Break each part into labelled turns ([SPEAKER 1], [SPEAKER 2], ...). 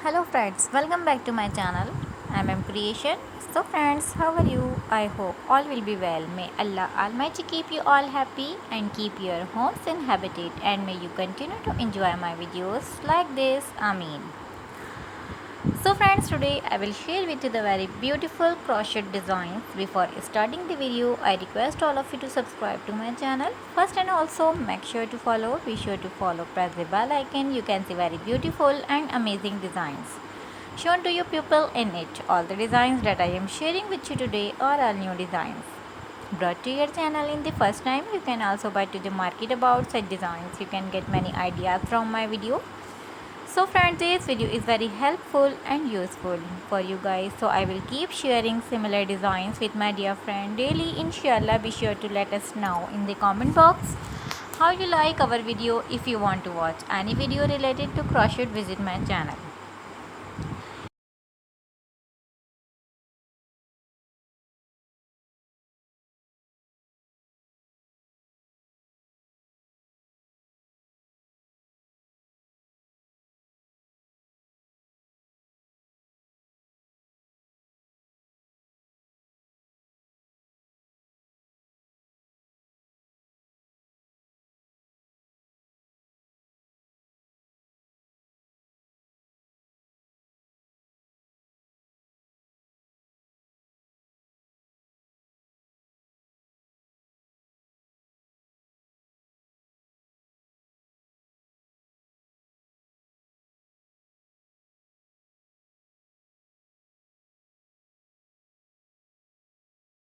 [SPEAKER 1] Hello friends, welcome back to my channel. I'm Creation. So friends, how are you? I hope all will be well. May Allah Almighty keep you all happy and keep your homes inhabited, and may you continue to enjoy my videos like this. Ameen. So friends, today I will share with you the very beautiful crochet designs. Before starting the video, I request all of you to subscribe to my channel first, and also make sure to follow. Be sure to follow, press the bell icon. You can see very beautiful and amazing designs shown to you people in it. All the designs that I am sharing with you today are all new designs brought to your channel in the first time. You can also buy to the market about such designs. You can get many ideas from my video. So friends, this video is very helpful and useful for you guys. So I will keep sharing similar designs with my dear friend daily. Inshallah, be sure to let us know in the comment box how you like our video. If you want to watch any video related to crochet, visit my channel.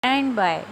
[SPEAKER 1] And bye.